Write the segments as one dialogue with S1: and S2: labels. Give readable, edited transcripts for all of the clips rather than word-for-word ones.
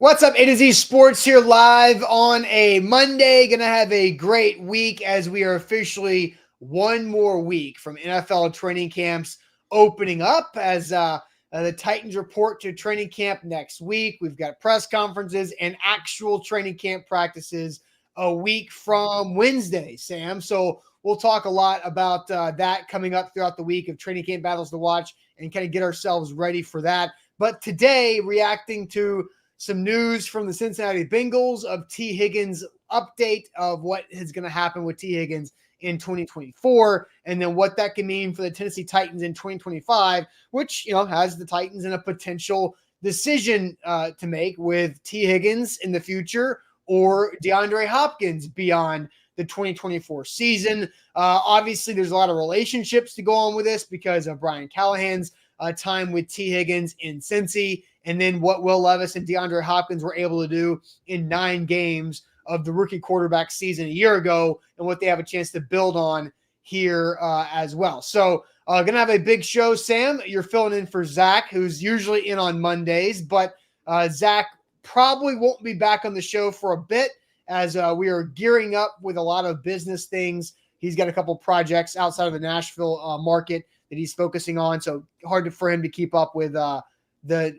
S1: What's up, A to Z Sports here live on a Monday. Going to have a great week as we are officially one more week from NFL training camps opening up as the Titans report to training camp next week. We've got press conferences and actual training camp practices a week from Wednesday, Sam. So we'll talk a lot about that coming up throughout the week of training camp battles to watch and kind of get ourselves ready for that. But today, reacting to some news from the Cincinnati Bengals of Tee Higgins, update of what is going to happen with Tee Higgins in 2024, and then what that can mean for the Tennessee Titans in 2025, which, has the Titans in a potential decision to make with Tee Higgins in the future or DeAndre Hopkins beyond the 2024 season. Obviously, there's a lot of relationships to go on with this because of Brian Callahan's time with Tee Higgins in Cincy, and then what Will Levis and DeAndre Hopkins were able to do in 9 games of the rookie quarterback season a year ago, and what they have a chance to build on here as well. So going to have a big show, Sam. You're filling in for Zach, who's usually in on Mondays, but Zach probably won't be back on the show for a bit as we are gearing up with a lot of business things. He's got a couple projects outside of the Nashville market that he's focusing on, so hard for him to keep up with the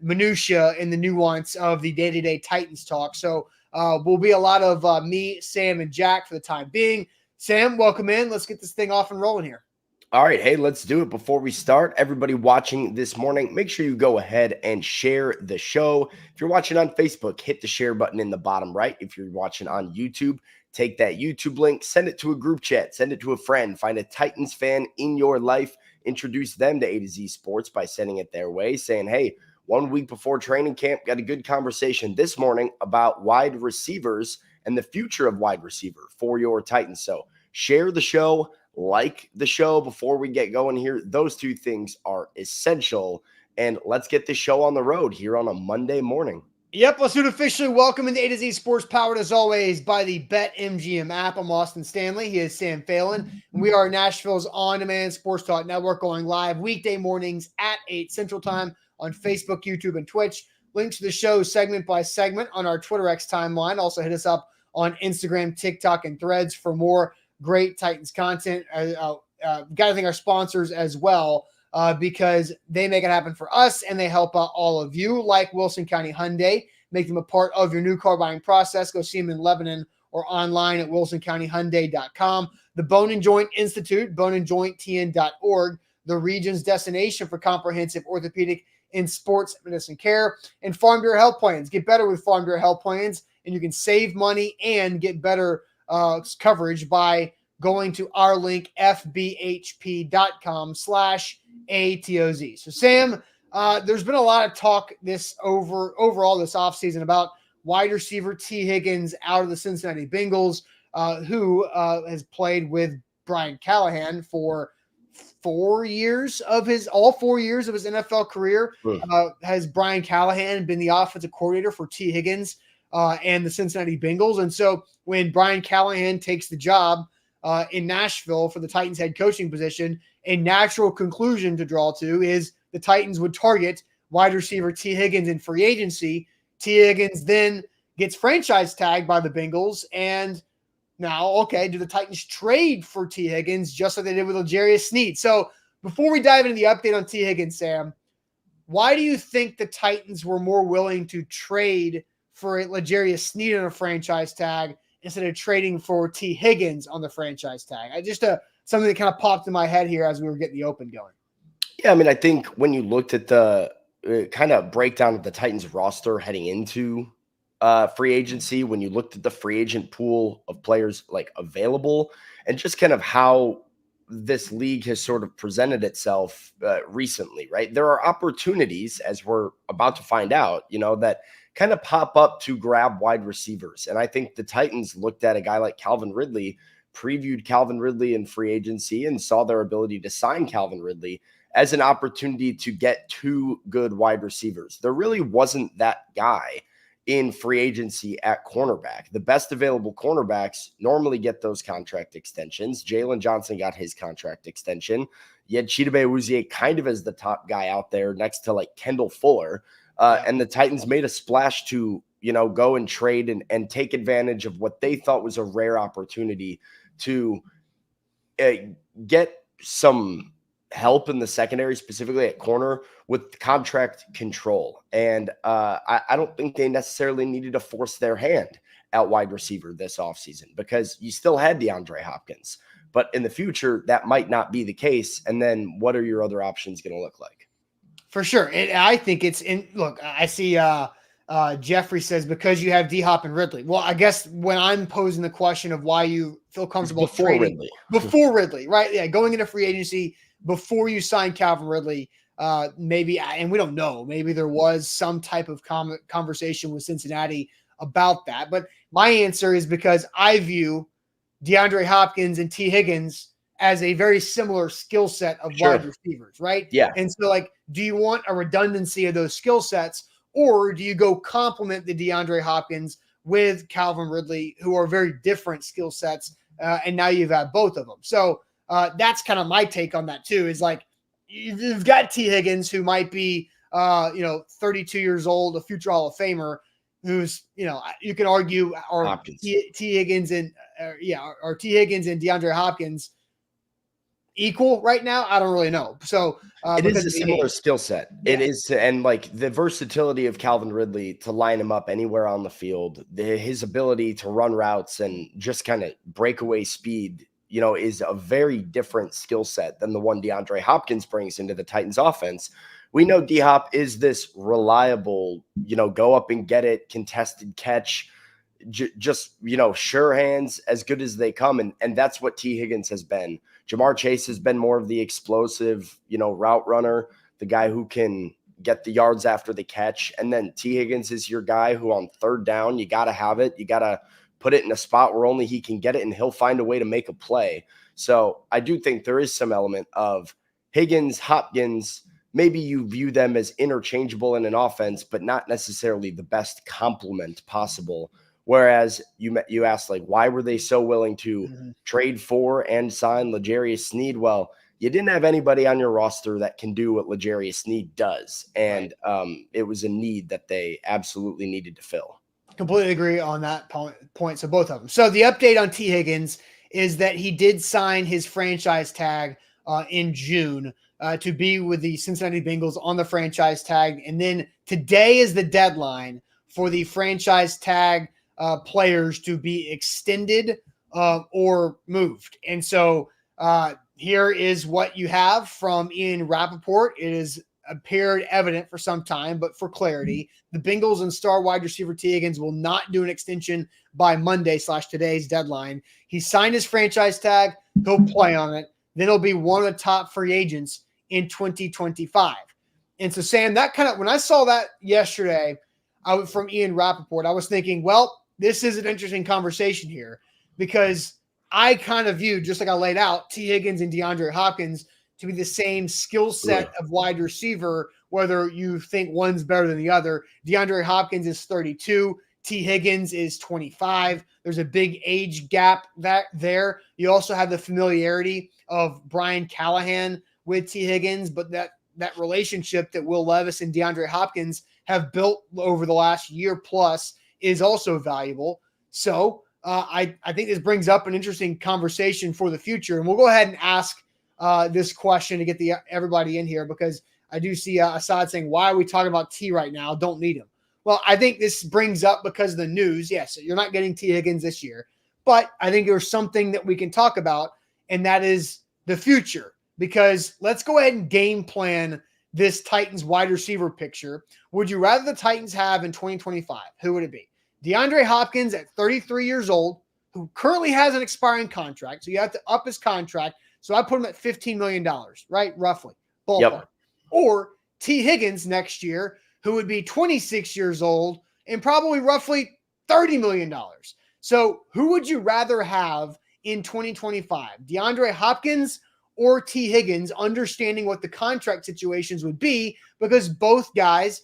S1: minutia and the nuance of the day-to-day Titans talk. So will be a lot of me, Sam, and Jack for the time being. Sam, welcome in. Let's get this thing off and rolling here.
S2: All right. Hey, let's do it. Before we start, everybody watching this morning, make sure you go ahead and share the show. If you're watching on Facebook, hit the share button in the bottom right. If you're watching on YouTube, take that YouTube link, send it to a group chat, send it to a friend, find a Titans fan in your life, introduce them to A to Z Sports by sending it their way, saying, hey, 1 week before training camp, got a good conversation this morning about wide receivers and the future of wide receiver for your Titans. So share the show, like the show before we get going here. Those two things are essential. And let's get this show on the road here on a Monday morning.
S1: Yep, let's do it officially. Welcome into A to Z Sports, powered as always by the BetMGM app. I'm Austin Stanley. He is Sam Phelan. We are Nashville's on-demand sports talk network, going live weekday mornings at 8 Central Time on Facebook, YouTube, and Twitch. Links to the show segment by segment on our Twitter X timeline. Also hit us up on Instagram, TikTok, and Threads for more great Titans content. Got to thank our sponsors as well, because they make it happen for us and they help out all of you, like Wilson County Hyundai. Make them a part of your new car buying process. Go see them in Lebanon or online at wilsoncountyhyundai.com. The Bone and Joint Institute, boneandjointtn.org, the region's destination for comprehensive orthopedic and sports medicine care, and Farm Bureau Health Plans. Get better with Farm Bureau Health Plans, and you can save money and get better coverage by going to our link, fbhp.com/ATOZ. So, Sam, there's been a lot of talk overall this offseason about wide receiver Tee Higgins out of the Cincinnati Bengals, who has played with Brian Callahan for all 4 years of his NFL career. Has Brian Callahan been the offensive coordinator for Tee Higgins and the Cincinnati Bengals? And so when Brian Callahan takes the job in Nashville for the Titans head coaching position, a natural conclusion to draw to is the Titans would target wide receiver Tee Higgins in free agency. Tee Higgins then gets franchise tagged by the Bengals, and now, okay, do the Titans trade for Tee Higgins just like they did with L'Jarius Sneed? So before we dive into the update on Tee Higgins, Sam, why do you think the Titans were more willing to trade for L'Jarius Sneed on a franchise tag instead of trading for Tee Higgins on the franchise tag? Something that kind of popped in my head here as we were getting the open going.
S2: Yeah, I mean, I think when you looked at the kind of breakdown of the Titans roster heading into free agency, when you looked at the free agent pool of players like available, and just kind of how this league has sort of presented itself recently, right? There are opportunities, as we're about to find out, that kind of pop up to grab wide receivers. And I think the Titans looked at a guy like Calvin Ridley, previewed Calvin Ridley in free agency, and saw their ability to sign Calvin Ridley as an opportunity to get 2 good wide receivers. There really wasn't that guy in free agency at cornerback. The best available cornerbacks normally get those contract extensions. Jalen Johnson got his contract extension. You had Chidobe Awuzie kind of as the top guy out there next to like Kendall Fuller. And the Titans made a splash to go and trade and take advantage of what they thought was a rare opportunity to get some help in the secondary, specifically at corner, with contract control. And I don't think they necessarily needed to force their hand at wide receiver this offseason, because you still had DeAndre Hopkins. But in the future, that might not be the case. And then what are your other options going to look like?
S1: For sure. I think it's in. Look, I see Jeffrey says because you have D-Hop and Ridley. Well, I guess when I'm posing the question of why you feel comfortable trading before Ridley, right? Yeah, going into free agency before you sign Calvin Ridley, maybe, and we don't know, maybe there was some type of conversation with Cincinnati about that. But my answer is because I view DeAndre Hopkins and Tee Higgins as a very similar skill set of wide receivers, right?
S2: Yeah.
S1: And so, like, do you want a redundancy of those skill sets, or do you go complement the DeAndre Hopkins with Calvin Ridley, who are very different skill sets, and now you've had both of them? So that's kind of my take on that too, is like, you've got Tee Higgins, who might be 32 years old, a future Hall of Famer, who's, you can argue, or Tee Higgins and or Tee Higgins and DeAndre Hopkins equal right now? I don't really know. So
S2: it is a similar skill set. Yeah. It is, and like the versatility of Calvin Ridley to line him up anywhere on the field, his ability to run routes and just kind of breakaway speed, is a very different skill set than the one DeAndre Hopkins brings into the Titans offense. We know D-Hop is this reliable, go up and get it, contested catch, just, sure hands, as good as they come. And that's what Tee Higgins has been. Jamar Chase has been more of the explosive, route runner, the guy who can get the yards after the catch. And then Tee Higgins is your guy who on third down, you got to have it. You got to put it in a spot where only he can get it, and he'll find a way to make a play. So I do think there is some element of Higgins, Hopkins. Maybe you view them as interchangeable in an offense, but not necessarily the best complement possible. Whereas you asked, like, why were they so willing to trade for and sign L'Jarius Sneed? Well, you didn't have anybody on your roster that can do what L'Jarius Sneed does. And it was a need that they absolutely needed to fill.
S1: Completely agree on that point. So both of them. So the update on Tee Higgins is that he did sign his franchise tag in June to be with the Cincinnati Bengals on the franchise tag. And then today is the deadline for the franchise tag players to be extended or moved. And so here is what you have from Ian Rappaport. It is appeared evident for some time, but for clarity, the Bengals and star wide receiver Tee Higgins will not do an extension by Monday/today's deadline. He signed his franchise tag. He'll play on it. Then he'll be one of the top free agents in 2025. And so, Sam, that kind of, when I saw that yesterday from Ian Rappaport, I was thinking, well, this is an interesting conversation here, because I kind of view, just like I laid out, Tee Higgins and DeAndre Hopkins to be the same skill set of wide receiver, whether you think one's better than the other. DeAndre Hopkins is 32. Tee Higgins is 25. There's a big age gap there. You also have the familiarity of Brian Callahan with Tee Higgins, but that relationship that Will Levis and DeAndre Hopkins have built over the last year plus is also valuable. So I think this brings up an interesting conversation for the future. And we'll go ahead and ask this question to get everybody in here, because I do see Assad saying, why are we talking about T right now? Don't need him. Well, I think this brings up because of the news. Yes, you're not getting Tee Higgins this year, but I think there's something that we can talk about, and that is the future. Because let's go ahead and game plan this Titans wide receiver picture. Would you rather the Titans have in 2025? Who would it be? DeAndre Hopkins at 33 years old, who currently has an expiring contract. So you have to up his contract. So I put him at $15 million, right? Roughly. Ballpark. Yep. Or Tee Higgins next year, who would be 26 years old and probably roughly $30 million. So who would you rather have in 2025? DeAndre Hopkins or Tee Higgins, understanding what the contract situations would be, because both guys,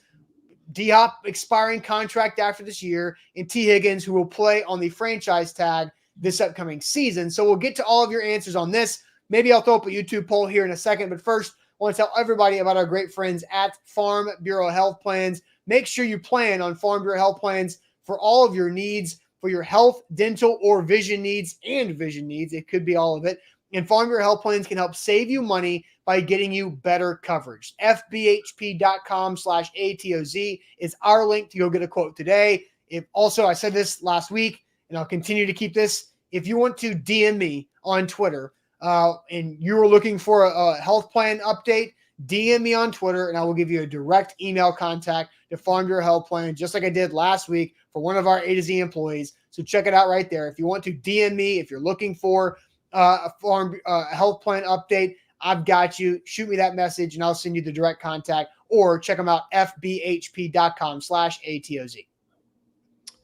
S1: D-Hop expiring contract after this year, and Tee Higgins, who will play on the franchise tag this upcoming season. So we'll get to all of your answers on this. Maybe I'll throw up a YouTube poll here in a second, but first, I want to tell everybody about our great friends at Farm Bureau Health Plans. Make sure you plan on Farm Bureau Health Plans for all of your needs, for your health, dental, or vision needs, and vision needs. It could be all of it. And Farm Bureau Health Plans can help save you money by getting you better coverage. FBHP.com/ATOZ is our link to go get a quote today. If also, I said this last week, and I'll continue to keep this. If you want to DM me on Twitter and you are looking for a health plan update, DM me on Twitter, and I will give you a direct email contact to Farm Bureau Health Plan, just like I did last week for one of our A to Z employees. So check it out right there. If you want to DM me, if you're looking for a farm health plan update, I've got you. Shoot me that message, and I'll send you the direct contact, or check them out, fbhp.com/ATOZ.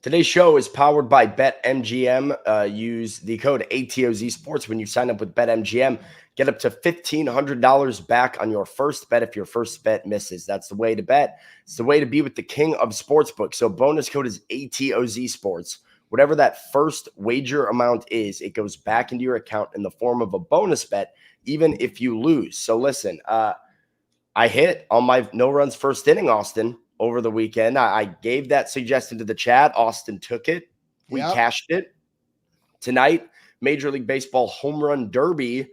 S2: Today's show is powered by BetMGM. Use the code ATOZ Sports when you sign up with BetMGM. Get up to $1,500 back on your first bet if your first bet misses. That's the way to bet. It's the way to be with the king of sportsbook. So bonus code is ATOZ Sports. Whatever that first wager amount is, it goes back into your account in the form of a bonus bet, even if you lose. So listen, I hit on my no runs first inning, Austin, over the weekend. I gave that suggestion to the chat. Austin took it. We cashed it. Tonight, Major League Baseball home run derby.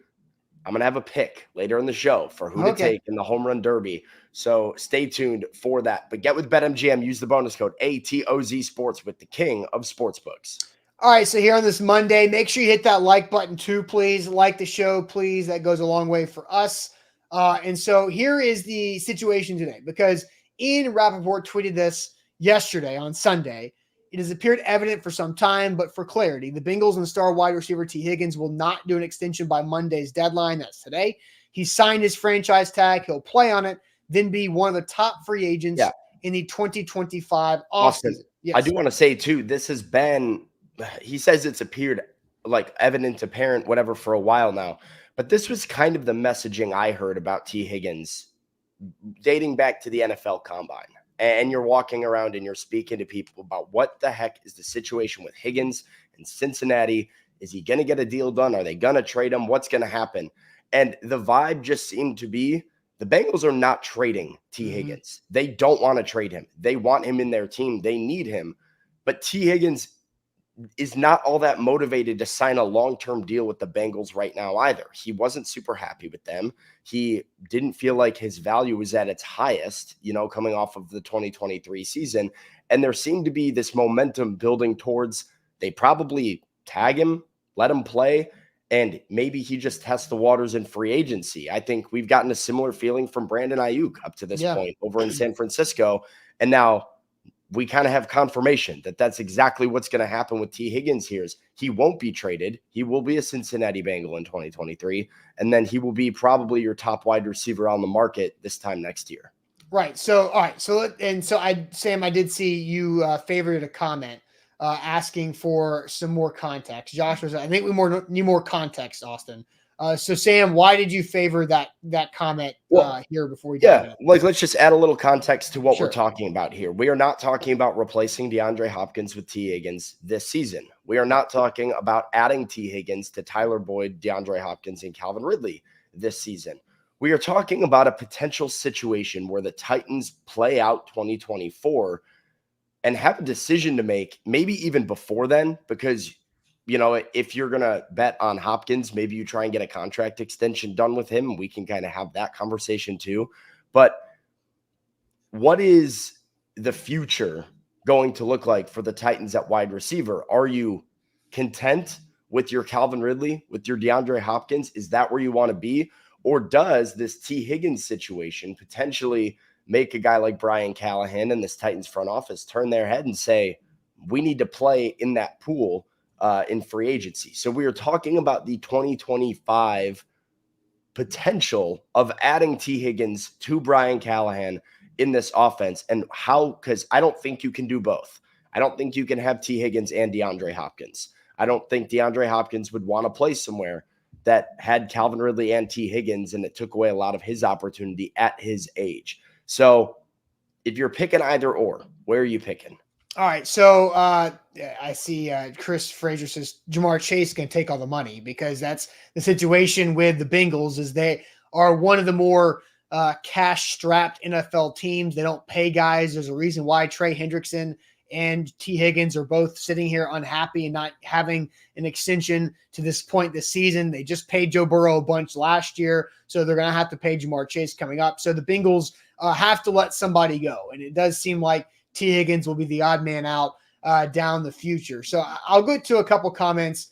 S2: I'm going to have a pick later in the show for who to take in the home run derby. So stay tuned for that. But get with BetMGM. Use the bonus code ATOZ Sports with the king of sportsbooks.
S1: All right, so here on this Monday, make sure you hit that like button too, please. Like the show, please. That goes a long way for us. And so here is the situation today, because Ian Rappaport tweeted this yesterday on Sunday. It has appeared evident for some time, but for clarity, the Bengals and star wide receiver Tee Higgins will not do an extension by Monday's deadline. That's today. He signed his franchise tag. He'll play on it, then be one of the top free agents in the 2025 offseason.
S2: Yes. I do want to say, too, this has been – he says it's appeared like evident, apparent, whatever, for a while now. But this was kind of the messaging I heard about Tee Higgins dating back to the NFL Combine. And you're walking around and you're speaking to people about what the heck is the situation with Higgins in Cincinnati. Is he going to get a deal done? Are they going to trade him? What's going to happen? And the vibe just seemed to be the Bengals are not trading Tee Higgins. They don't want to trade him. They want him in their team. They need him. But Tee Higgins is not all that motivated to sign a long-term deal with the Bengals right now either. He wasn't super happy with them. He didn't feel like his value was at its highest, coming off of the 2023 season. And there seemed to be this momentum building towards they probably tag him, let him play, and maybe he just tests the waters in free agency. I think we've gotten a similar feeling from Brandon Ayuk up to this point over in San Francisco. And now we kind of have confirmation that that's exactly what's going to happen with Tee Higgins here. He won't be traded. He will be a Cincinnati Bengal in 2023, and then he will be probably your top wide receiver on the market this time next year.
S1: Right. So, all right. So, Sam, I did see you favorited a comment asking for some more context. Josh was, I think we need more context, Austin. So, Sam, why did you favor that comment here before we get into it?
S2: Let's just add a little context to what we're talking about here. We are not talking about replacing DeAndre Hopkins with Tee Higgins this season. We are not talking about adding Tee Higgins to Tyler Boyd, DeAndre Hopkins, and Calvin Ridley this season. We are talking about a potential situation where the Titans play out 2024 and have a decision to make, maybe even before then, because if you're going to bet on Hopkins, maybe you try and get a contract extension done with him. We can kind of have that conversation too. But what is the future going to look like for the Titans at wide receiver? Are you content with your Calvin Ridley, with your DeAndre Hopkins? Is that where you want to be? Or does this Tee Higgins situation potentially make a guy like Brian Callahan and this Titans front office turn their head and say, we need to play in that pool in free agency? So we are talking about the 2025 potential of adding Tee Higgins to Brian Callahan in this offense, and how, because I don't think you can do both. I don't think you can have Tee Higgins and DeAndre Hopkins. I don't think DeAndre Hopkins would want to play somewhere that had Calvin Ridley and Tee Higgins, and it took away a lot of his opportunity at his age. So if you're picking either or, where are you picking?
S1: All right, so I see Chris Frazier says Jamar Chase can take all the money, because that's the situation with the Bengals, is they are one of the more cash-strapped NFL teams. They don't pay guys. There's a reason why Trey Hendrickson and Tee Higgins are both sitting here unhappy and not having an extension to this point this season. They just paid Joe Burrow a bunch last year, so they're going to have to pay Jamar Chase coming up. So the Bengals have to let somebody go, and it does seem like Tee Higgins will be the odd man out down the future. So I'll go to a couple comments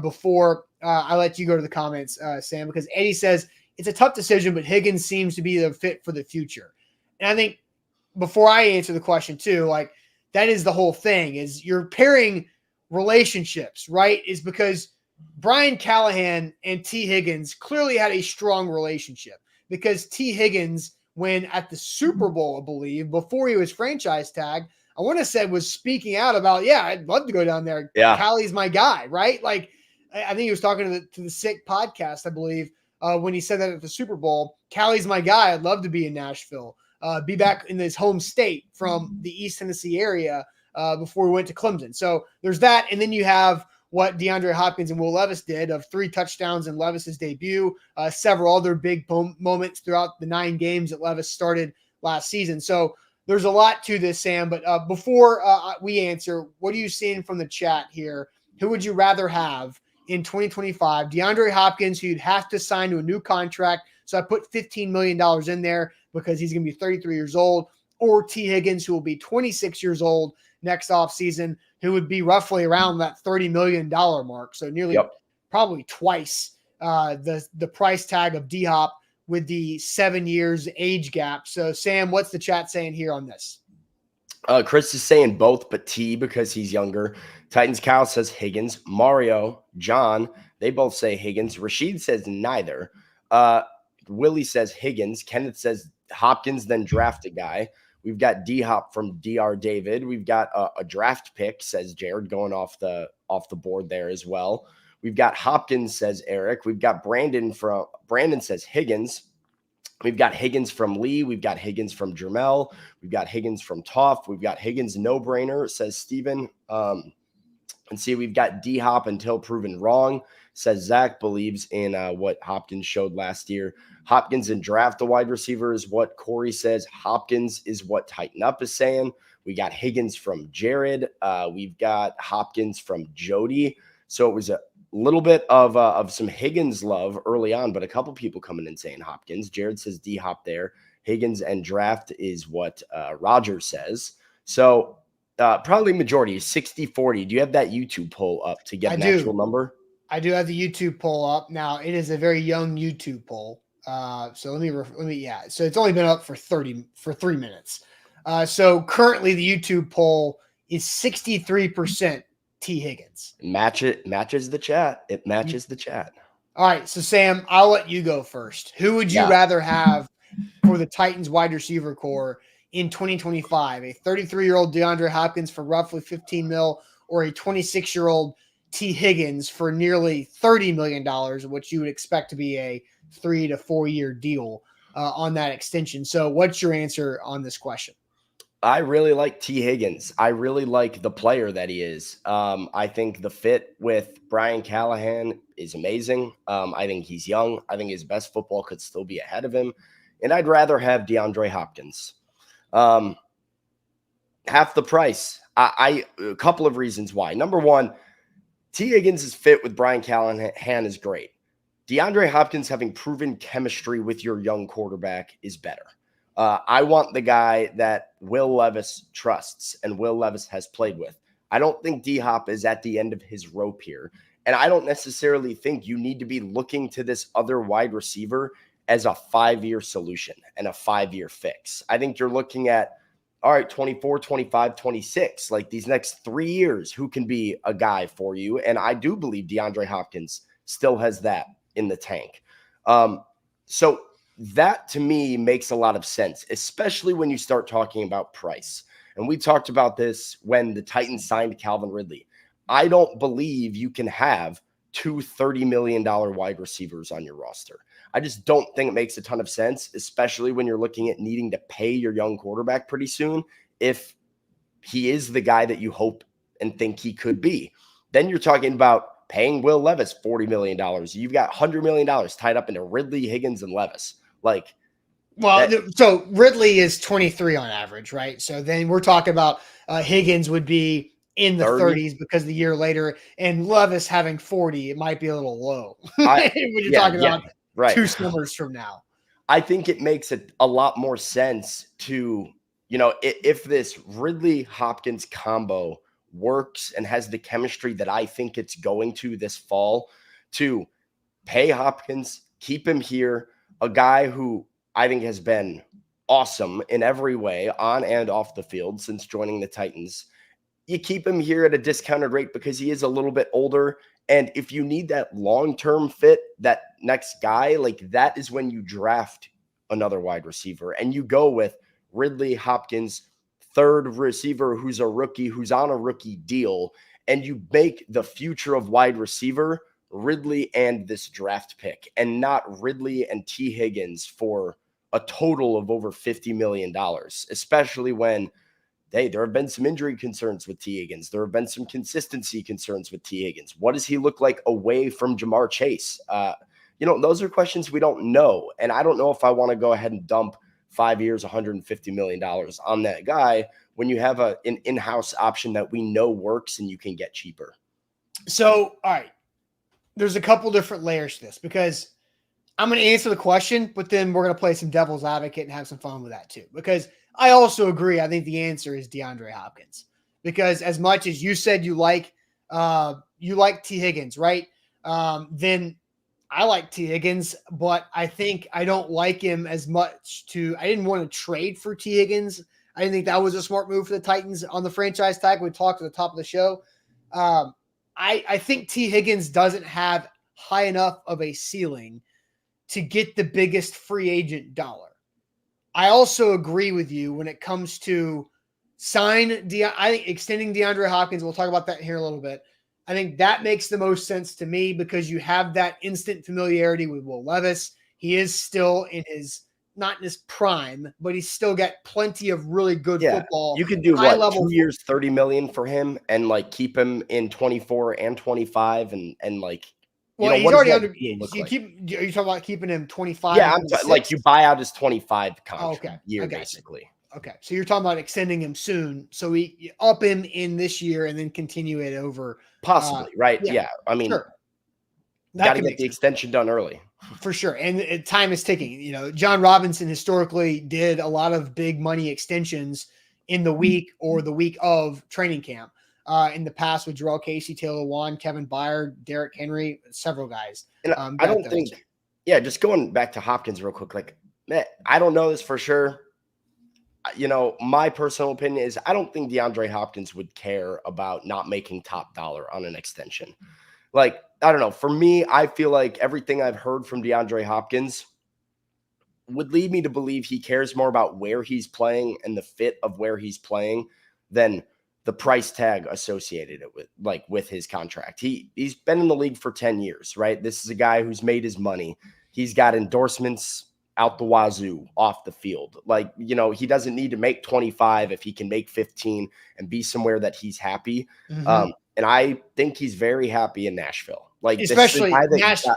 S1: before I let you go to the comments, Sam, because Eddie says it's a tough decision, but Higgins seems to be the fit for the future. And I think before I answer the question too, like that is the whole thing is you're pairing relationships, right? Is because Brian Callahan and Tee Higgins clearly had a strong relationship because Tee Higgins, when at the Super Bowl, I believe, before he was franchise tagged, I want to say was speaking out about, yeah, I'd love to go down there.
S2: Yeah.
S1: Callie's my guy, right? Like, I think he was talking to the Sick podcast, I believe, when he said that at the Super Bowl. Callie's my guy. I'd love to be in Nashville, be back in his home state from the East Tennessee area before we went to Clemson. So there's that. And then you have what DeAndre Hopkins and Will Levis did of 3 touchdowns in Levis's debut, several other big moments throughout the 9 games that Levis started last season. So there's a lot to this, Sam. But before we answer, what are you seeing from the chat here? Who would you rather have in 2025? DeAndre Hopkins, who you'd have to sign to a new contract. So I put $15 million in there because he's going to be 33 years old, or Tee Higgins, who will be 26 years old next offseason, who would be roughly around that $30 million mark. So nearly probably twice the price tag of D-Hop with the 7 years age gap. So Sam, what's the chat saying here on this?
S2: Chris is saying both, but T because he's younger. Titans Kyle says Higgins. Mario, John, they both say Higgins. Rashid says neither. Willie says Higgins. Kenneth says Hopkins, then draft a guy. We've got D-Hop from DR David. We've got a draft pick, says Jared, going off the board there as well. We've got Hopkins, says Eric. We've got Brandon says Higgins. We've got Higgins from Lee. We've got Higgins from Jermel. We've got Higgins from Toff. We've got Higgins no-brainer, says Steven. And see, we've got D-Hop until proven wrong, says Zach, believes in what Hopkins showed last year. Hopkins and draft the wide receiver is what Corey says. Hopkins is what Tighten Up is saying. We got Higgins from Jared. We've got Hopkins from Jody. So it was a little bit of some Higgins love early on, but a couple people coming in saying Hopkins. Jared says D-Hop there. Higgins and draft is what Roger says. So probably majority is 60-40. Do you have that YouTube poll up to get an actual number?
S1: I do have the YouTube poll up. Now, it is a very young YouTube poll. So let me, yeah. So it's only been up for 3 minutes. So currently the YouTube poll is 63% Tee Higgins.
S2: Matches the chat. It matches the chat.
S1: All right. So Sam, I'll let you go first. Who would you rather have for the Titans wide receiver core in 2025? A 33-year-old DeAndre Hopkins for roughly $15 million, or a 26-year-old Tee Higgins for nearly $30 million, which you would expect to be a 3 to 4 year deal on that extension. So what's your answer on this question?
S2: I really like Tee Higgins. I really like the player that he is. I think the fit with Brian Callahan is amazing. I think he's young. I think his best football could still be ahead of him. And I'd rather have DeAndre Hopkins. Half the price. A couple of reasons why. Number one, Tee Higgins' fit with Brian Callahan is great. DeAndre Hopkins having proven chemistry with your young quarterback is better. I want the guy that Will Levis trusts and Will Levis has played with. I don't think D-Hop is at the end of his rope here. And I don't necessarily think you need to be looking to this other wide receiver as a 5-year solution and a 5-year fix. I think you're looking at, all right, 24, 25, 26, like these next 3 years, who can be a guy for you? And I do believe DeAndre Hopkins still has that in the tank. So that to me makes a lot of sense, especially when you start talking about price. And we talked about this when the Titans signed Calvin Ridley. I don't believe you can have 2 $30 million wide receivers on your roster. I just don't think it makes a ton of sense, especially when you're looking at needing to pay your young quarterback pretty soon. If he is the guy that you hope and think he could be, then you're talking about paying Will Levis $40 million. You've got $100 million tied up into Ridley, Higgins, and Levis. Like,
S1: Well, so Ridley is 23 on average, right? So then we're talking about Higgins would be in the
S2: 30?
S1: 30s because the year later, and Levis having 40, it might be a little low
S2: I
S1: when you're
S2: yeah,
S1: talking
S2: yeah,
S1: about
S2: right.
S1: 2 summers from now.
S2: I think it makes it a lot more sense to, if this Ridley Hopkins combo works and has the chemistry that I think it's going to this fall, to pay Hopkins, keep him here, a guy who I think has been awesome in every way on and off the field since joining the Titans. You keep him here at a discounted rate because he is a little bit older. And if you need that long-term fit, that next guy, like that is when you draft another wide receiver and you go with Ridley Hopkins, third receiver who's a rookie, who's on a rookie deal, and you make the future of wide receiver Ridley and this draft pick and not Ridley and Tee Higgins for a total of over $50 million, especially when hey, there have been some injury concerns with Tee Higgins. There have been some consistency concerns with Tee Higgins. What does he look like away from Jamar Chase? Those are questions we don't know. And I don't know if I want to go ahead and dump 5 years, $150 million on that guy when you have an in-house option that we know works and you can get cheaper.
S1: So, all right, there's a couple different layers to this because I'm going to answer the question, but then we're going to play some devil's advocate and have some fun with that too. Because I also agree. I think the answer is DeAndre Hopkins because as much as you said you like Tee Higgins, right? Then I like Tee Higgins, but I think I don't like him as much I didn't want to trade for Tee Higgins. I didn't think that was a smart move for the Titans on the franchise tag. We talked at the top of the show. I think Tee Higgins doesn't have high enough of a ceiling to get the biggest free agent dollar. I also agree with you when it comes to I think extending DeAndre Hopkins, we'll talk about that here in a little bit. I think that makes the most sense to me because you have that instant familiarity with Will Levis. He is still not in his prime, but he's still got plenty of really good football.
S2: You could do
S1: high
S2: what,
S1: level
S2: 2 years, $30 million for him and like keep him in 24 and 25 and like,
S1: well, he's
S2: what
S1: already
S2: does
S1: under.
S2: that deal look like?
S1: Are you talking about keeping him 25?
S2: Yeah, like you buy out his 25 contract year, basically.
S1: Okay, so you're talking about extending him soon, so we up him in this year and then continue it over.
S2: Possibly, right? Yeah. I mean,
S1: sure.
S2: Got to get the extension done early.
S1: For sure, and time is ticking. John Robinson historically did a lot of big money extensions in the week or the week of training camp. In the past with Jarrell Casey, Taylor Wan, Kevin Byard, Derrick Henry, several guys.
S2: And I don't think, just going back to Hopkins real quick, like, man, I don't know this for sure. My personal opinion is I don't think DeAndre Hopkins would care about not making top dollar on an extension. Like, I don't know. For me, I feel like everything I've heard from DeAndre Hopkins would lead me to believe he cares more about where he's playing and the fit of where he's playing than the price tag associated with his contract. He's been in the league for 10 years, right? This is a guy who's made his money. He's got endorsements out the wazoo off the field. Like, he doesn't need to make 25 if he can make 15 and be somewhere that he's happy. Mm-hmm. And I think he's very happy in Nashville. Like,
S1: especially Nashville.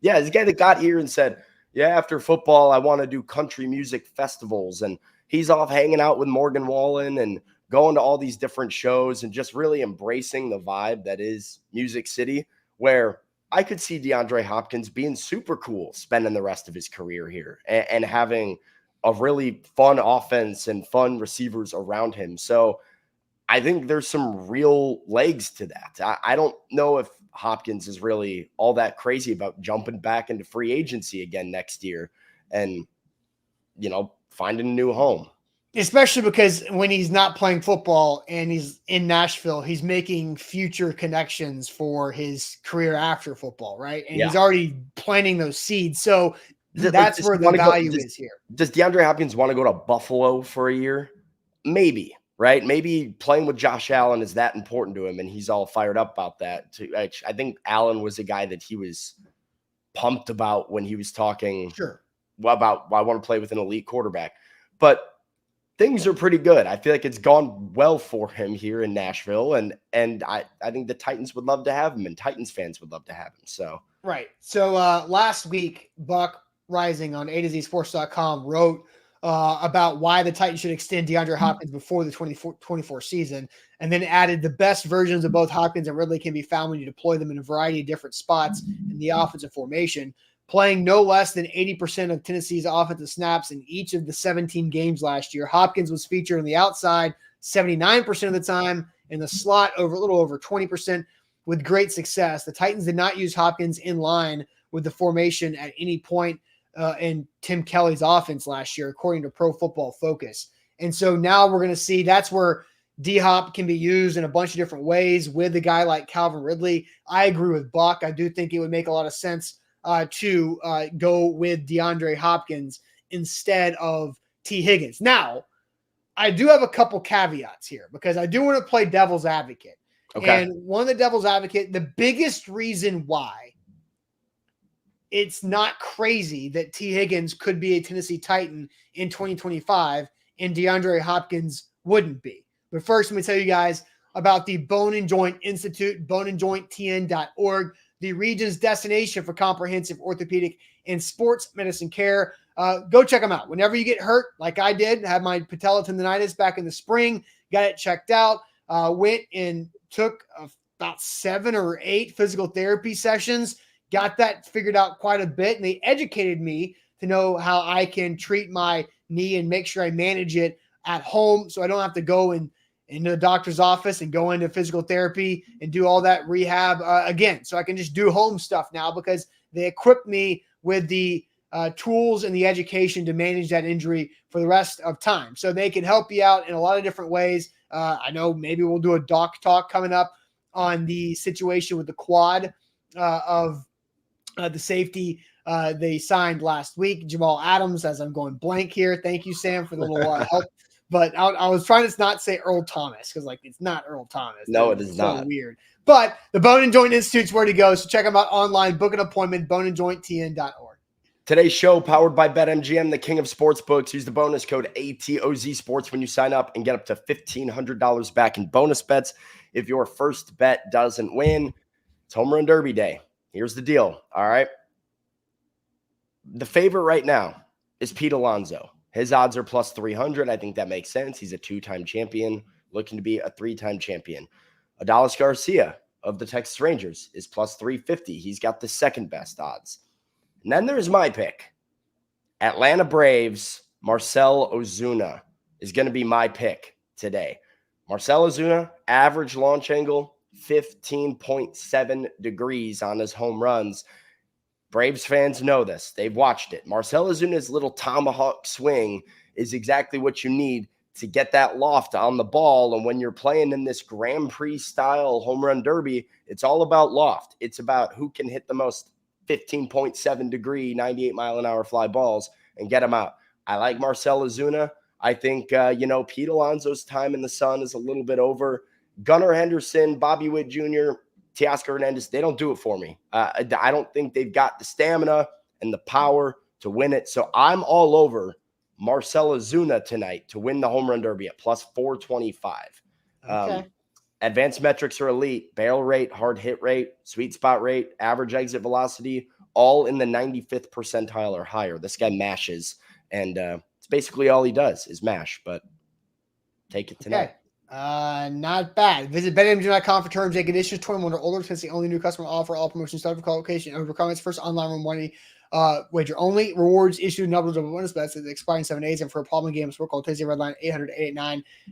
S2: Yeah, this guy that got here and said, yeah, after football, I want to do country music festivals. And he's off hanging out with Morgan Wallen and going to all these different shows and just really embracing the vibe that is Music City, where I could see DeAndre Hopkins being super cool, spending the rest of his career here and having a really fun offense and fun receivers around him. So I think there's some real legs to that. I don't know if Hopkins is really all that crazy about jumping back into free agency again next year and, finding a new home.
S1: Especially because when he's not playing football and he's in Nashville, he's making future connections for his career after football, right? And he's already planting those seeds. So that's where the value is here.
S2: Does DeAndre Hopkins want to go to Buffalo for a year? Maybe, right? Maybe playing with Josh Allen is that important to him, and he's all fired up about that. I think Allen was a guy that he was pumped about when he was talking about, I want to play with an elite quarterback. But things are pretty good. I feel like it's gone well for him here in Nashville, and I think the Titans would love to have him, and Titans fans would love to have him. So
S1: right. So last week, Buck, Rising on A2ZSports.com wrote about why the Titans should extend DeAndre Hopkins before the 24 season, and then added the best versions of both Hopkins and Ridley can be found when you deploy them in a variety of different spots in the offensive formation, playing no less than 80% of Tennessee's offensive snaps in each of the 17 games last year. Hopkins was featured on the outside 79% of the time, in the slot a little over 20%, with great success. The Titans did not use Hopkins in line with the formation at any point in Tim Kelly's offense last year, according to Pro Football Focus. And so now we're going to see that's where D-Hop can be used in a bunch of different ways with a guy like Calvin Ridley. I agree with Buck. I do think it would make a lot of sense to go with DeAndre Hopkins instead of Tee Higgins. Now, I do have a couple caveats here because I do want to play devil's advocate.
S2: Okay.
S1: And one of the devil's advocate, the biggest reason why it's not crazy that Tee Higgins could be a Tennessee Titan in 2025 and DeAndre Hopkins wouldn't be. But first, let me tell you guys about the Bone and Joint Institute, boneandjointtn.org, the region's destination for comprehensive orthopedic and sports medicine care. Go check them out. Whenever you get hurt, like I did, had my patella tendonitis back in the spring, got it checked out, went and took about 7 or 8 physical therapy sessions, got that figured out quite a bit, and they educated me to know how I can treat my knee and make sure I manage it at home so I don't have to go into the doctor's office and go into physical therapy and do all that rehab again. So I can just do home stuff now because they equipped me with the tools and the education to manage that injury for the rest of time. So they can help you out in a lot of different ways. I know maybe we'll do a doc talk coming up on the situation with the quad of the safety they signed last week, Jamal Adams, as I'm going blank here. Thank you, Sam, for the little help. But I was trying to not say Earl Thomas because, like, it's not Earl Thomas.
S2: No, it is not.
S1: So weird. But the Bone and Joint Institute's where to go. So check them out online. Book an appointment, boneandjointtn.org.
S2: Today's show powered by BetMGM, the king of sportsbooks. Use the bonus code ATOZ Sports when you sign up and get up to $1,500 back in bonus bets if your first bet doesn't win. It's Home Run Derby Day. Here's the deal, all right? The favorite right now is Pete Alonso. His odds are plus 300. I think that makes sense. He's a 2-time champion, looking to be a 3-time champion. Adalis Garcia of the Texas Rangers is plus 350. He's got the second best odds. And then there's my pick. Atlanta Braves, Marcell Ozuna is going to be my pick today. Marcell Ozuna, average launch angle, 15.7 degrees on his home runs. Braves fans know this. They've watched it. Marcell Ozuna's little tomahawk swing is exactly what you need to get that loft on the ball. And when you're playing in this Grand Prix style home run derby, it's all about loft. It's about who can hit the most 15.7 degree, 98 mile an hour fly balls and get them out. I like Marcell Ozuna. I think, Pete Alonso's time in the sun is a little bit over. Gunnar Henderson, Bobby Witt Jr., Teoscar Hernandez, they don't do it for me. I don't think they've got the stamina and the power to win it. So I'm all over Marcell Ozuna tonight to win the home run derby at plus 425.
S1: Okay.
S2: Advanced metrics are elite. Barrel rate, hard hit rate, sweet spot rate, average exit velocity, all in the 95th percentile or higher. This guy mashes, and it's basically all he does is mash, but take it tonight.
S1: Okay. Not bad. Visit BetMGM.com for terms and conditions. 21 or older. Since the only new customer offer, all promotions start with qualification and requirements. First online room money wager only. Rewards issued double bonus bets that expire in 7 days. And for a problem games, we're called Tennessee Redline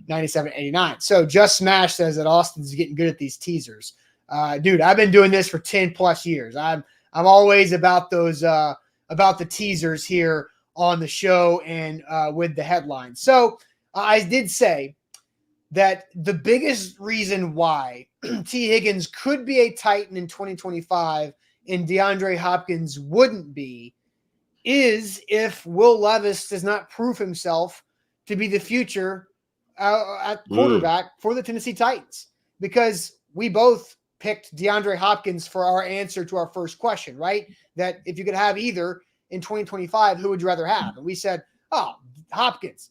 S1: 800-889-9789. So Just Smash says that Austin's getting good at these teasers. Dude, I've been doing this for 10 plus years. I'm always about those about the teasers here on the show and with the headlines. So I did say that the biggest reason why Tee Higgins could be a Titan in 2025 and DeAndre Hopkins wouldn't be is if Will Levis does not prove himself to be the future at quarterback for the Tennessee Titans. Because we both picked DeAndre Hopkins for our answer to our first question, right? That if you could have either in 2025, who would you rather have? And we said, Hopkins.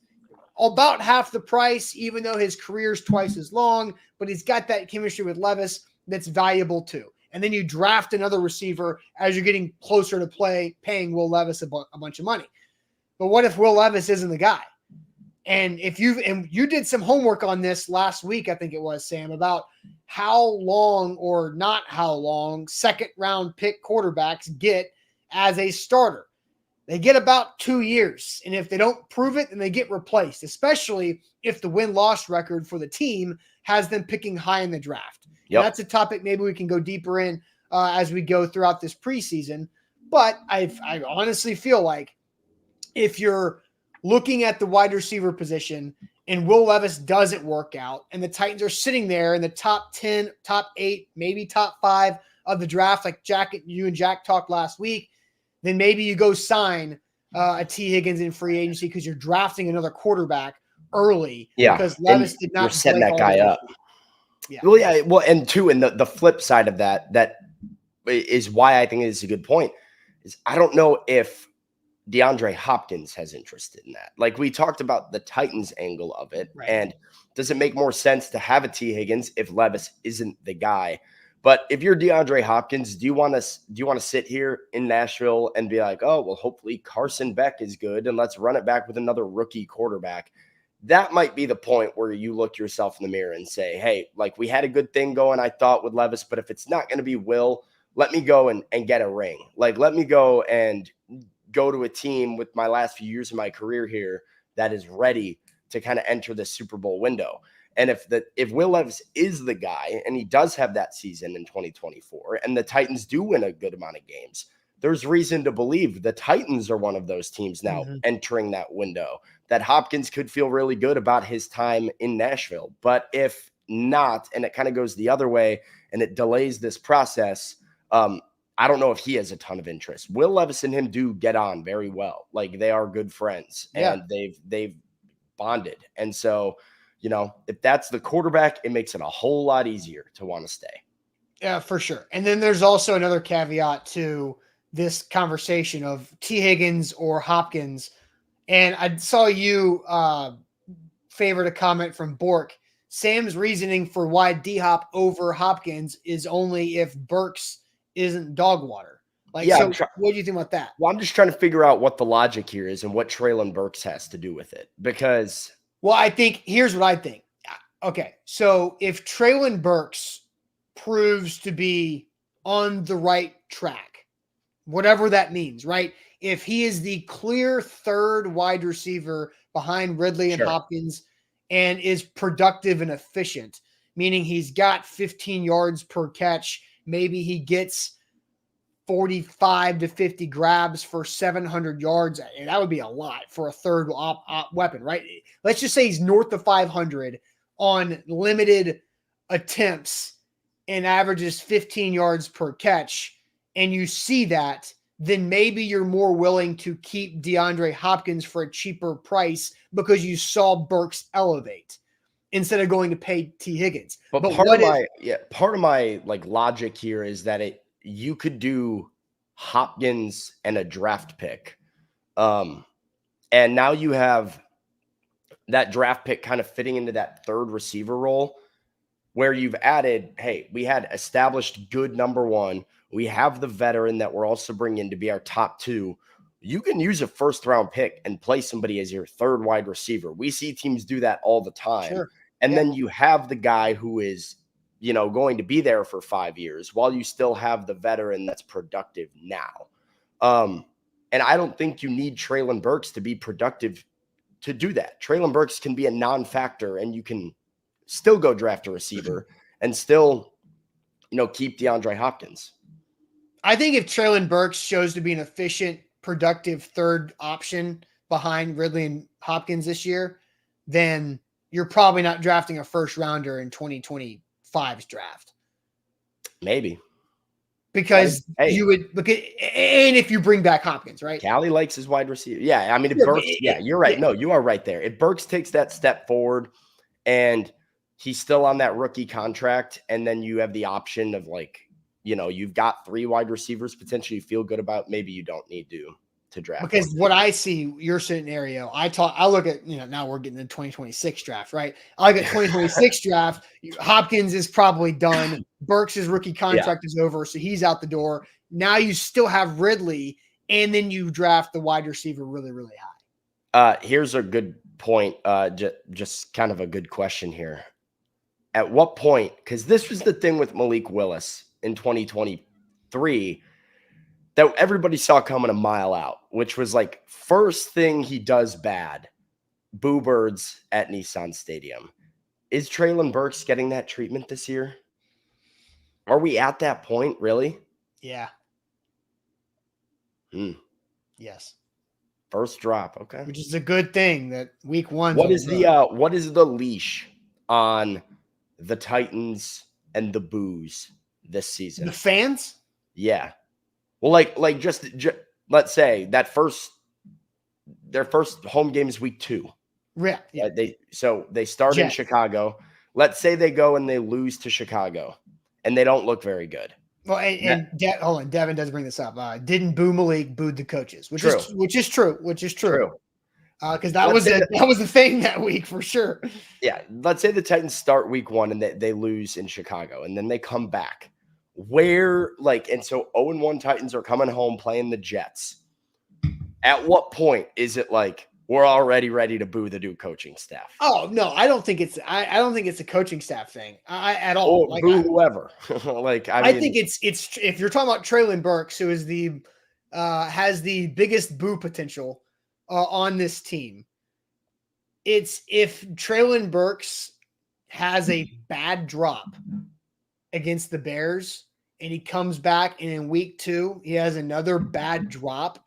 S1: About half the price, even though his career's twice as long, but he's got that chemistry with Levis that's valuable too. and then you draft another receiver as you're getting closer to paying Will Levis a bunch of money. But what if Will Levis isn't the guy? And you did some homework on this last week, I think it was, Sam, about how long or not how long second round pick quarterbacks get as a starter. They get about 2 years. And if they don't prove it, then they get replaced, especially if the win-loss record for the team has them picking high in the draft. Yep. That's a topic maybe we can go deeper in as we go throughout this preseason. But I honestly feel like if you're looking at the wide receiver position and Will Levis doesn't work out and the Titans are sitting there in the top 10, top 8, maybe top 5 of the draft, like you and Jack talked last week, then maybe you go sign a Tee Higgins in free agency because you're drafting another quarterback early.
S2: Yeah,
S1: because Levis did not.
S2: You're setting that guy up.
S1: Yeah.
S2: Well, yeah. Well, and the flip side of that is why I think it is a good point. Is I don't know if DeAndre Hopkins has interest in that. Like we talked about the Titans angle of it, right. And does it make more sense to have a Tee Higgins if Levis isn't the guy? But if you're DeAndre Hopkins, do you want to sit here in Nashville and be like, oh, well, hopefully Carson Beck is good and let's run it back with another rookie quarterback? That might be the point where you look yourself in the mirror and say, hey, like we had a good thing going, I thought, with Levis, but if it's not going to be Will, let me go and get a ring. Like, let me go to a team with my last few years of my career here that is ready to kind of enter the Super Bowl window. And if Will Levis is the guy and he does have that season in 2024 and the Titans do win a good amount of games, there's reason to believe the Titans are one of those teams now entering that window, that Hopkins could feel really good about his time in Nashville. But if not, and it kind of goes the other way and it delays this process, I don't know if he has a ton of interest. Will Levis and him do get on very well. Like they are good friends and they've bonded. And so, if that's the quarterback, it makes it a whole lot easier to want to stay.
S1: Yeah, for sure. And then there's also another caveat to this conversation of Tee Higgins or Hopkins. And I saw you favorite a comment from Bork. Sam's reasoning for why D-Hop over Hopkins is only if Burks isn't dog water. Like, yeah, so what do you think about that?
S2: Well, I'm just trying to figure out what the logic here is and what Treylon Burks has to do with it. Because,
S1: well, I think here's what I think. Okay, so if Treylon Burks proves to be on the right track, whatever that means, right? If he is the clear third wide receiver behind Ridley and Hopkins and is productive and efficient, meaning he's got 15 yards per catch, maybe he gets 45 to 50 grabs for 700 yards. And that would be a lot for a third weapon, right? Let's just say he's north of 500 on limited attempts and averages 15 yards per catch. And you see that, then maybe you're more willing to keep DeAndre Hopkins for a cheaper price because you saw Burks elevate instead of going to pay Tee Higgins.
S2: But part of my like logic here is that you could do Hopkins and a draft pick. And now you have that draft pick kind of fitting into that third receiver role where you've added, hey, we had established good number one. We have the veteran that we're also bringing to be our top two. You can use a first round pick and play somebody as your third wide receiver. We see teams do that all the time. Sure. And then you have the guy who is, going to be there for 5 years while you still have the veteran that's productive now. And I don't think you need Treylon Burks to be productive to do that. Treylon Burks can be a non-factor and you can still go draft a receiver and still, keep DeAndre Hopkins.
S1: I think if Treylon Burks shows to be an efficient, productive third option behind Ridley and Hopkins this year, then you're probably not drafting a first rounder in 2025's draft.
S2: Maybe.
S1: Because and if you bring back Hopkins, right?
S2: Callie likes his wide receiver. Yeah. I mean, if Burks, you're right. No, you are right there. If Burks takes that step forward and he's still on that rookie contract, and then you have the option of you've got 3 wide receivers potentially you feel good about, maybe you don't need to draft.
S1: Because what I see, your scenario, I look at, now we're getting the 2026 draft, right? I look at 2026 draft. Hopkins is probably done. Burks' rookie contract is over, so he's out the door. Now you still have Ridley, and then you draft the wide receiver really, really high.
S2: Here's a good point. Just kind of a good question here. At what point, because this was the thing with Malik Willis in 2023 that everybody saw coming a mile out, which was like first thing he does bad, boo birds at Nissan Stadium. Is Treylon Burks getting that treatment this year? Are we at that point, really?
S1: Yeah. Yes.
S2: First drop, okay.
S1: Which is a good thing that week one.
S2: What is the leash on the Titans and the boos this season?
S1: The fans?
S2: Yeah. Well, like just let's say that their first home game is week 2.
S1: Yeah.
S2: They start in Chicago. Let's say they go and they lose to Chicago and they don't look very good.
S1: Well, hold on, Devin does bring this up. Didn't boo Malik, booed the coaches, which is true. Because that was the thing that week for sure.
S2: Yeah, let's say the Titans start week 1 and they lose in Chicago, and then they come back. And so 0-1 Titans are coming home playing the Jets. At what point is it like we're already ready to boo the new coaching staff?
S1: Oh no, I don't think it's a coaching staff thing at all.
S2: Or boo whoever. I
S1: think it's if you're talking about Treylon Burks, who is has the biggest boo potential on this team. It's if Treylon Burks has a bad drop against the Bears and he comes back and in week 2 he has another bad drop.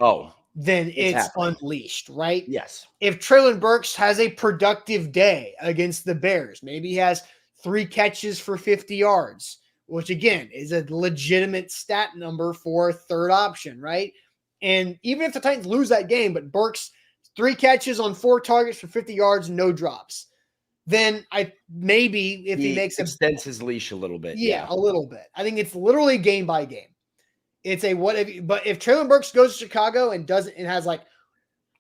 S1: Then it's unleashed, right?
S2: Yes.
S1: If Treylon Burks has a productive day against the Bears, maybe he has 3 catches for 50 yards, which again is a legitimate stat number for a third option, right? And even if the Titans lose that game, but Burks 3 catches on 4 targets for 50 yards, no drops, then he
S2: extends his leash a little bit.
S1: Yeah, a little bit. I think it's literally game by game. It's but if Treylon Burks goes to Chicago and has like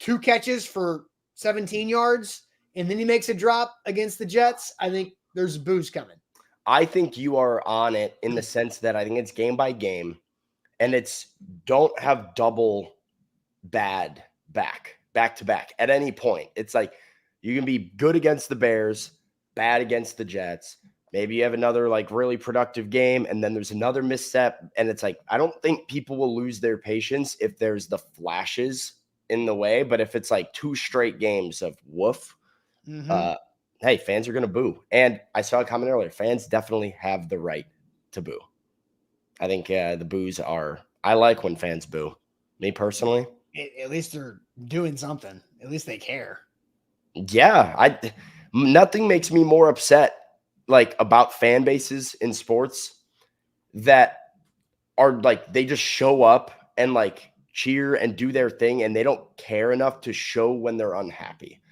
S1: 2 catches for 17 yards and then he makes a drop against the Jets, I think there's boos coming.
S2: I think you are on it in the sense that I think it's game by game, and it's don't have double bad back to back at any point. It's like you can be good against the Bears, bad against the Jets. Maybe you have another like really productive game and then there's another misstep. And it's like, I don't think people will lose their patience if there's the flashes in the way. But if it's like 2 straight games of woof, hey, fans are going to boo. And I saw a comment earlier, fans definitely have the right to boo. I think the boos I like when fans boo. Me personally.
S1: At least they're doing something. At least they care.
S2: Yeah. Nothing makes me more upset like about fan bases in sports that are like, they just show up and like cheer and do their thing and they don't care enough to show when they're unhappy.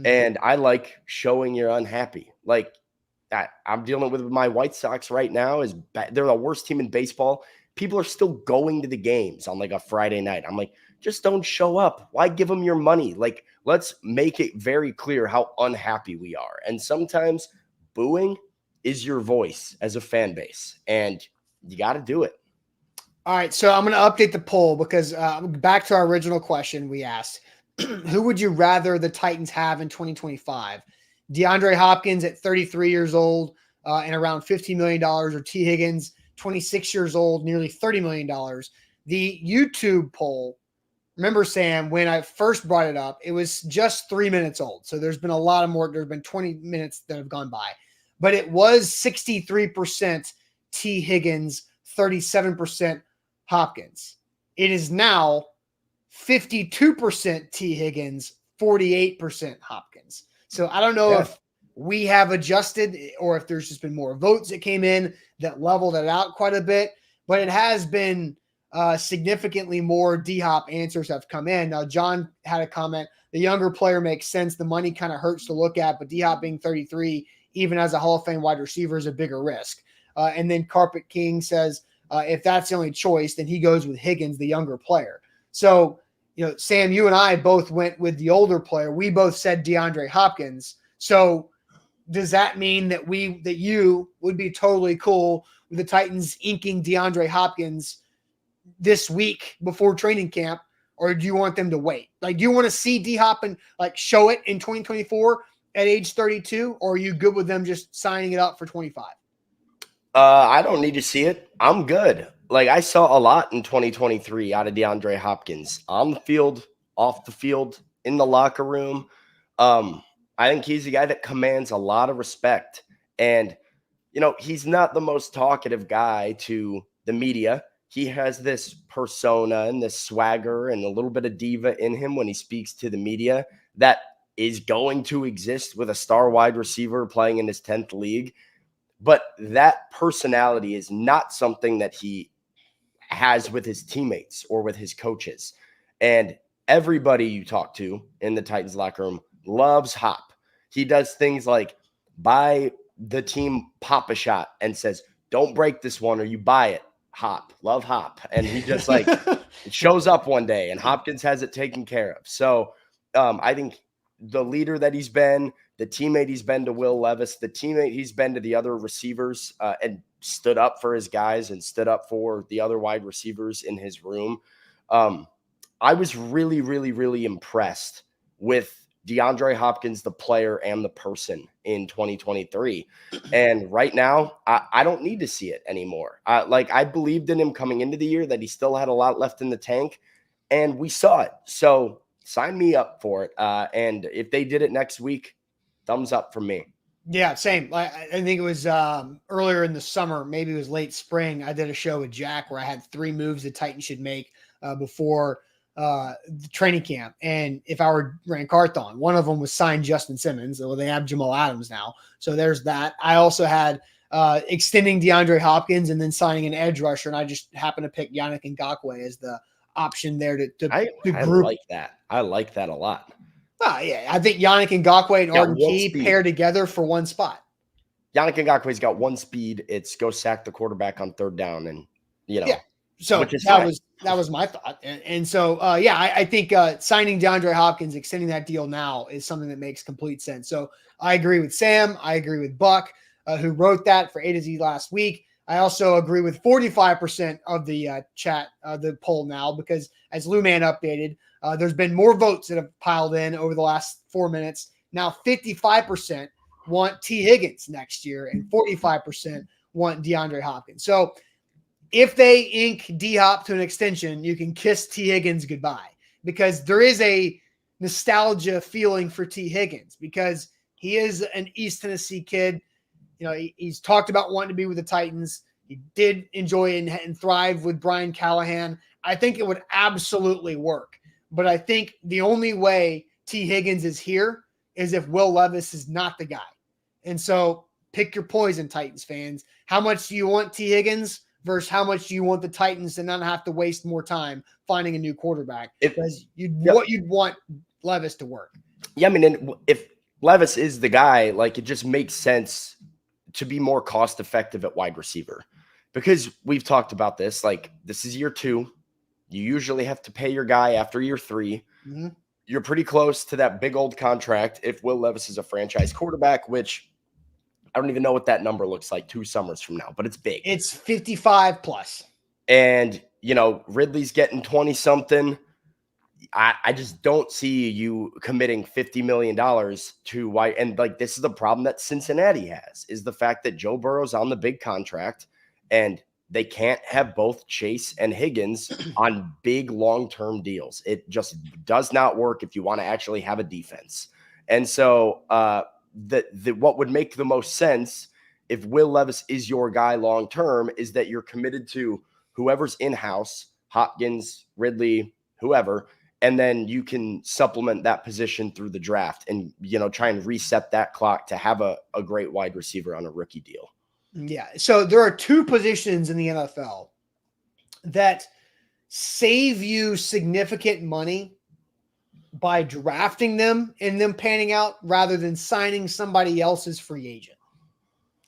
S2: And I like showing you're unhappy. Like I'm dealing with my White Sox right now they're the worst team in baseball. People are still going to the games on like a Friday night. I'm like, just don't show up. Why give them your money? Like, let's make it very clear how unhappy we are. And sometimes booing is your voice as a fan base, and you got to do it.
S1: All right, so I'm going to update the poll because back to our original question we asked, who would you rather the Titans have in 2025? DeAndre Hopkins at 33 years old and around $15 million, or Tee Higgins, 26 years old, nearly $30 million. The YouTube poll, remember, Sam, when I first brought it up, it was just 3 minutes old. So there's been a lot more. There's been 20 minutes that have gone by. But it was 63% Tee Higgins, 37% Hopkins. It is now 52% Tee Higgins, 48% Hopkins. So I don't know if we have adjusted or if there's just been more votes that came in that leveled it out quite a bit. But it has been significantly more D-Hop answers have come in. Now, John had a comment. The younger player makes sense. The money kind of hurts to look at, but D-Hop being 33, even as a Hall of Fame wide receiver, is a bigger risk. And then Carpet King says, if that's the only choice, then he goes with Higgins, the younger player. So, Sam, you and I both went with the older player. We both said DeAndre Hopkins. So does that mean that you would be totally cool with the Titans inking DeAndre Hopkins this week before training camp, or do you want them to wait? Like, do you want to see D-Hop and like show it in 2024 at age 32, or are you good with them just signing it up for 25?
S2: I don't need to see it. I'm good. Like, I saw a lot in 2023 out of DeAndre Hopkins on the field, off the field, in the locker room. I think he's a guy that commands a lot of respect. And, he's not the most talkative guy to the media. He has this persona and this swagger and a little bit of diva in him when he speaks to the media that is going to exist with a star wide receiver playing in his 10th league. But that personality is not something that he has with his teammates or with his coaches. And everybody you talk to in the Titans locker room loves Hop. He does things like buy the team pop a shot and says, don't break this one or you buy it. Hop, love Hop. And he just like it shows up one day and Hopkins has it taken care of. So I think the leader that he's been, the teammate he's been to Will Levis, the teammate he's been to the other receivers and stood up for his guys and stood up for the other wide receivers in his room. I was really, really, really impressed with DeAndre Hopkins, the player and the person in 2023. And right now, I don't need to see it anymore. I believed in him coming into the year that he still had a lot left in the tank, and we saw it. So sign me up for it. And if they did it next week, thumbs up from me.
S1: Yeah, same. I think it was earlier in the summer, maybe it was late spring. I did a show with Jack where I had 3 moves the Titans should make before the training camp. And if I were Grant Carthon, one of them was sign Justin Simmons. Well, they have Jamal Adams now. So there's that. I also had extending DeAndre Hopkins and then signing an edge rusher. And I just happened to pick Yannick Ngakoue as the option there to group.
S2: Like that. I like that a lot.
S1: Yeah, I think Yannick Ngakoue and Arden Key pair together for one spot.
S2: Yannick Ngakoue's got one speed. It's go sack the quarterback on 3rd down, and
S1: Yeah. So that was my thought, and so I think signing DeAndre Hopkins, extending that deal now is something that makes complete sense. So I agree with Sam. I agree with Buck, who wrote that for A to Z last week. I also agree with 45% of the chat, the poll now, because as Lou Man updated, there's been more votes that have piled in over the last 4 minutes. Now 55% want Tee Higgins next year and 45% want DeAndre Hopkins. So if they ink D-Hop to an extension, you can kiss Tee Higgins goodbye, because there is a nostalgia feeling for Tee Higgins because he is an East Tennessee kid. He's talked about wanting to be with the Titans. He did enjoy and thrive with Brian Callahan. I think it would absolutely work. But I think the only way Tee Higgins is here is if Will Levis is not the guy. And so pick your poison, Titans fans. How much do you want Tee Higgins versus how much do you want the Titans to not have to waste more time finding a new quarterback? Because you'd want Levis to work.
S2: Yeah, I mean, if Levis is the guy, like, it just makes sense to be more cost effective at wide receiver, because we've talked about this. Like, this is year 2. You usually have to pay your guy after year 3.
S1: Mm-hmm.
S2: You're pretty close to that big old contract if Will Levis is a franchise quarterback, which I don't even know what that number looks like 2 summers from now, but it's big.
S1: It's 55 plus.
S2: And, Ridley's getting 20 something. I just don't see you committing $50 million to wide. And like, this is the problem that Cincinnati has, is the fact that Joe Burrow's on the big contract and they can't have both Chase and Higgins on big long-term deals. It just does not work if you want to actually have a defense. And so what would make the most sense if Will Levis is your guy long-term is that you're committed to whoever's in-house, Hopkins, Ridley, whoever, and then you can supplement that position through the draft and, try and reset that clock to have a great wide receiver on a rookie deal.
S1: Yeah. So there are 2 positions in the NFL that save you significant money by drafting them and them panning out rather than signing somebody else's free agent.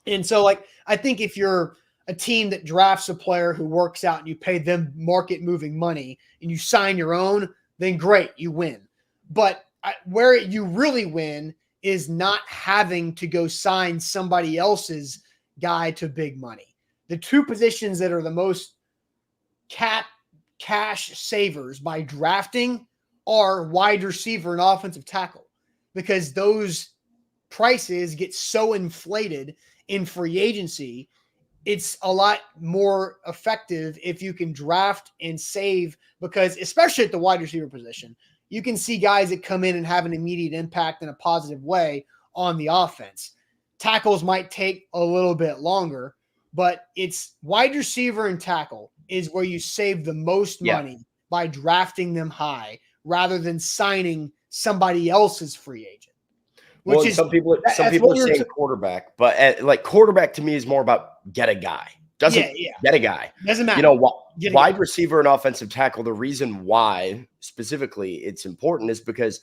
S1: And so, I think if you're a team that drafts a player who works out and you pay them market moving money and you sign your own, then great, you win. But where you really win is not having to go sign somebody else's guy to big money. The two positions that are the most cash savers by drafting are wide receiver and offensive tackle, because those prices get so inflated in free agency. It's a lot more effective if you can draft and save, because especially at the wide receiver position, you can see guys that come in and have an immediate impact in a positive way on the offense. Tackles might take a little bit longer, but it's wide receiver and tackle is where you save the most money by drafting them high rather than signing somebody else's free agent.
S2: Well, some people are saying quarterback, but like quarterback to me is more about get a guy. Get a guy.
S1: Doesn't matter.
S2: You know, wide receiver and offensive tackle, the reason why specifically it's important is because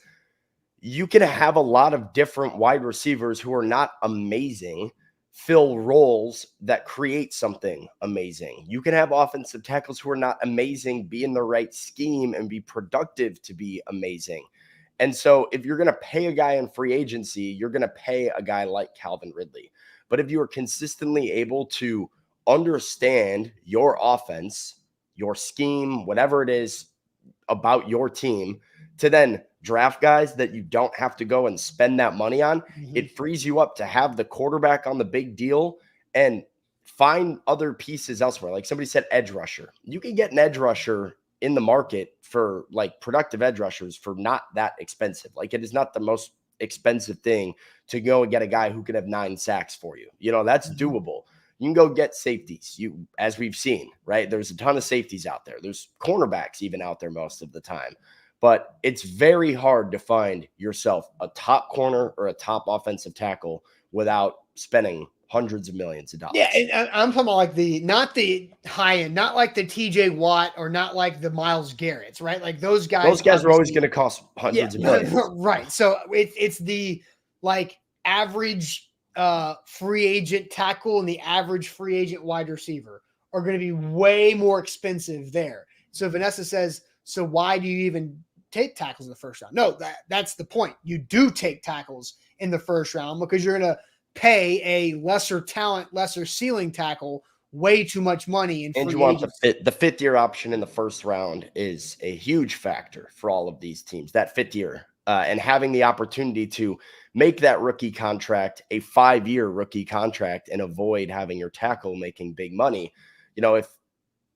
S2: you can have a lot of different wide receivers who are not amazing fill roles that create something amazing. You can have offensive tackles who are not amazing be in the right scheme and be productive to be amazing. And so if you're going to pay a guy in free agency, you're going to pay a guy like Calvin Ridley. But if you are consistently able to understand your offense, your scheme, whatever it is about your team, to then draft guys that you don't have to go and spend that money on, it frees you up to have the quarterback on the big deal and find other pieces elsewhere. Like somebody said, edge rusher. You can get an edge rusher in the market for like productive edge rushers for not that expensive. Like it is not the most expensive thing to go and get a guy who can have 9 sacks for you. You know, that's doable. You can go get safeties. As we've seen, right? There's a ton of safeties out there. There's cornerbacks even out there most of the time. But it's very hard to find yourself a top corner or a top offensive tackle without spending hundreds of millions of dollars.
S1: Yeah, and I'm talking about like not the high end, not like the TJ Watt or not like the Myles Garrett's, right? Like those guys.
S2: Those guys are always going to cost hundreds of millions.
S1: Right. So it's the like average free agent tackle and the average free agent wide receiver are going to be way more expensive there. So Vanessa says, so why do you even take tackles in the first round? No, that's the point. You do take tackles in the first round because you're going to pay a lesser talent, lesser ceiling tackle way too much money.
S2: And you want the fifth year option in the first round is a huge factor for all of these teams, that fifth year. And having the opportunity to make that rookie contract a 5-year rookie contract and avoid having your tackle making big money. You know, if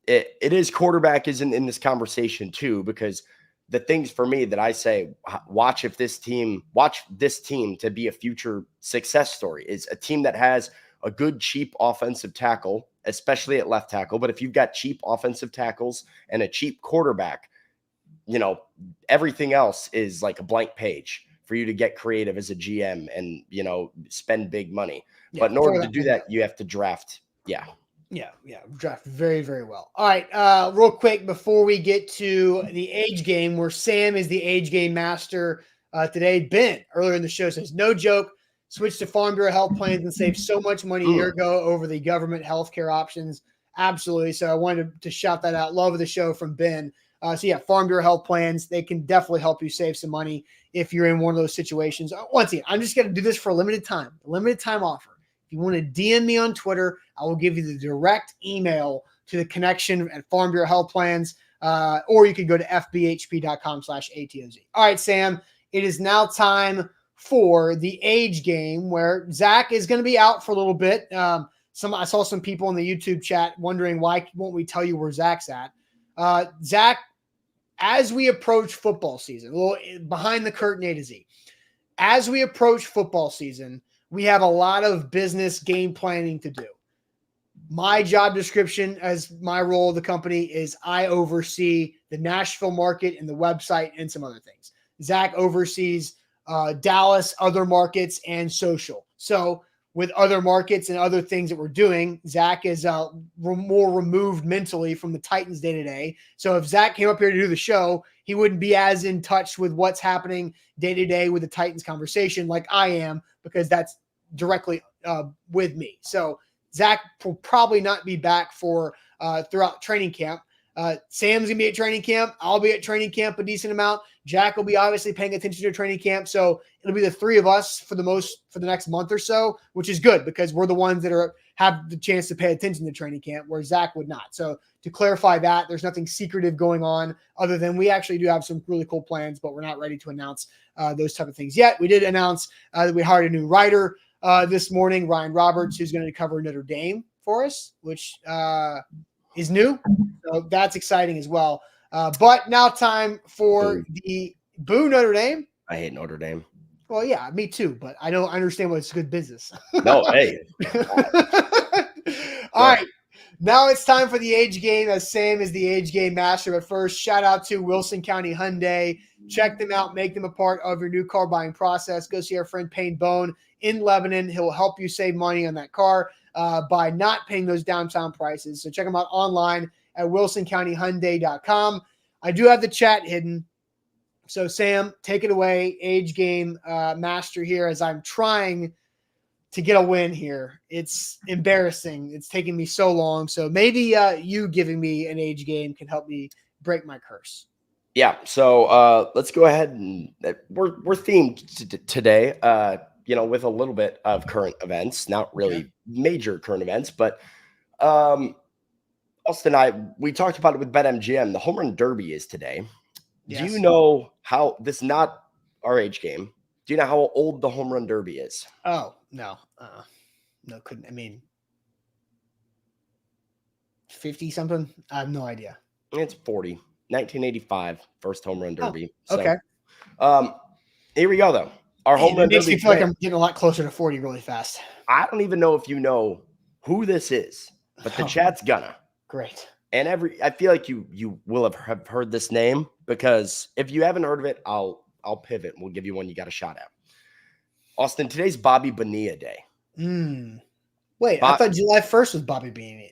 S2: it is quarterback is in this conversation too, because the things for me that I say, watch this team to be a future success story is a team that has a good, cheap offensive tackle, especially at left tackle. But if you've got cheap offensive tackles and a cheap quarterback, you know, everything else is like a blank page for you to get creative as a GM and, you know, spend big money. Yeah, but in order to do that, you have to draft. Yeah,
S1: draft very, very well. All right, real quick before we get to the age game, where Sam is the age game master today. Ben, earlier in the show, says, no joke, switched to Farm Bureau health plans and saved so much money a year ago over the government healthcare options. Absolutely. So I wanted to shout that out. Love of the show from Ben. Farm Bureau health plans, they can definitely help you save some money if you're in one of those situations. Once again, I'm just going to do this for a limited time offer. If you want to DM me on Twitter, I will give you the direct email to the connection at Farm Bureau Health Plans, or you can go to fbhp.com/ATOZ. All right, Sam, it is now time for the age game where Zach is going to be out for a little bit. I saw some people in the YouTube chat wondering why won't we tell you where Zach's at. Zach, as we approach football season, a little behind the curtain A to Z, as we approach football season, we have a lot of business game planning to do. My job description as my role of the company is I oversee the Nashville market and the website and some other things. Zach oversees Dallas, other markets, and social. So with other markets and other things that we're doing, Zach is more removed mentally from the Titans day to day. So if Zach came up here to do the show, he wouldn't be as in touch with what's happening day to day with the Titans conversation like I am, because that's directly with me. So Zach will probably not be back for throughout training camp. Sam's going to be at training camp. I'll be at training camp a decent amount. Jack will be obviously paying attention to training camp. So it'll be the three of us for the next month or so, which is good because we're the ones that have the chance to pay attention to training camp, where Zach would not. So to clarify that, there's nothing secretive going on other than we actually do have some really cool plans, but we're not ready to announce those type of things yet. We did announce that we hired a new writer this morning, Ryan Roberts, who's going to cover Notre Dame for us, which is new. So that's exciting as well. But now time for the Boo Notre Dame.
S2: I hate Notre Dame.
S1: Well, yeah, me too, but I don't understand why it's good business.
S2: No, hey.
S1: All right. Now it's time for the age game, as same as the age game master. But first, shout out to Wilson County Hyundai. Check them out. Make them a part of your new car buying process. Go see our friend Payne Bone in Lebanon. He'll help you save money on that car by not paying those downtown prices. So check them out online at wilsoncountyhyundai.com. I do have the chat hidden. So, Sam, take it away, age game master here, as I'm trying to get a win here. It's embarrassing. It's taking me so long. So maybe you giving me an age game can help me break my curse.
S2: Yeah. So let's go ahead and we're themed today, with a little bit of current events, not really major current events, but Austin and I, we talked about it with BetMGM. The home run derby is today. Yes. Do you know how this is not our age game? Do you know how old the home run derby is?
S1: Oh, no. No, couldn't. I mean, 50 something? I have no idea.
S2: It's 40. 1985, first home run derby.
S1: Oh, okay.
S2: Here we go, though. Our home run derby.
S1: It makes me feel like I'm getting a lot closer to 40 really fast.
S2: I don't even know if you know who this is, but the chat's gonna.
S1: Great.
S2: And I feel like you will have heard this name, because if you haven't heard of it, I'll pivot and we'll give you one you got a shot at. Austin, today's Bobby Bonilla Day.
S1: Wait, I thought July 1st was Bobby Bonilla.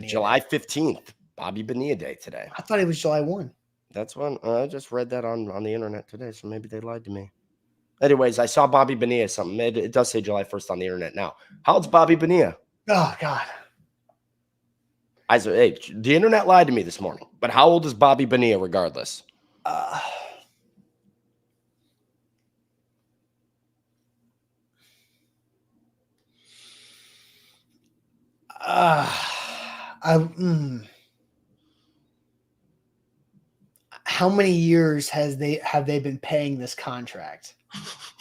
S2: July 15th, Bobby Bonilla Day today.
S1: I thought it was July 1.
S2: That's when I just read that on the internet today, so maybe they lied to me. Anyways, I saw Bobby Bonilla something. It does say July 1st on the internet now. How old's Bobby Bonilla?
S1: Oh, God.
S2: Hey, the internet lied to me this morning. But how old is Bobby Bonilla regardless?
S1: How many years have they been paying this contract?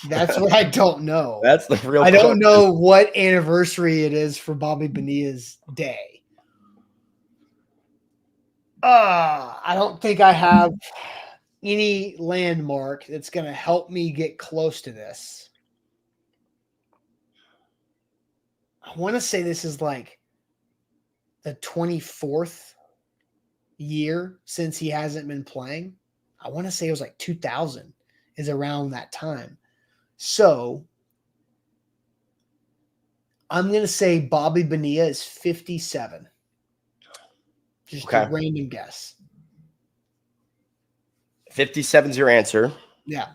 S1: That's what I don't know.
S2: That's the real.
S1: I don't know what anniversary it is for Bobby Bonilla's day. I don't think I have any landmark that's going to help me get close to this. I want to say this is like the 24th year since he hasn't been playing. I want to say it was like 2000 is around that time. So I'm going to say Bobby Bonilla is 57. Just a random guess.
S2: 57 is your answer.
S1: Yeah.